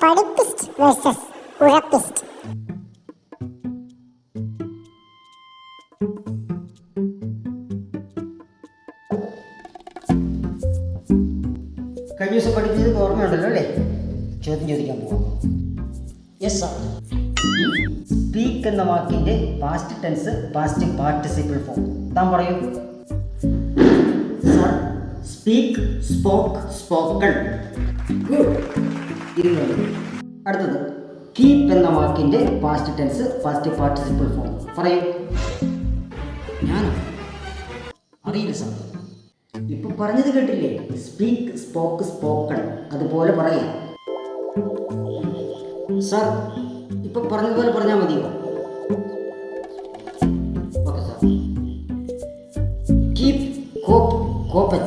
പഠിപ്പിസ്റ്റ് versus ഉഴപ്പിസ്റ്റ്. കഴിഞ്ഞ ദിവസം പഠിച്ചത് ഓർമ്മയുണ്ടല്ലോ അല്ലേ? ചോദ്യം ചോദിക്കാൻ പോവാം. Yes sir. സ്പീക്ക് എന്ന വാക്കിൻ്റെ past tense past participle form താൻ പറയൂ. Sir, speak, spoke, spoken. അടുത്തത് കീപ്പ് എന്ന വാക്കിൻ്റെ past tense past participle form പറയൂ. ഞാനോ? അറിയില്ല സാർ. ഇപ്പൊ പറഞ്ഞത് കേട്ടില്ലേ? Speak, spoke, spoken. അതുപോലെ പറയാം സാർ. ഇപ്പൊ പറഞ്ഞതുപോലെ പറഞ്ഞാൽ മതിയോ? Okay sir. കീപ്, കോപ്പ്, കോപ്പൻ.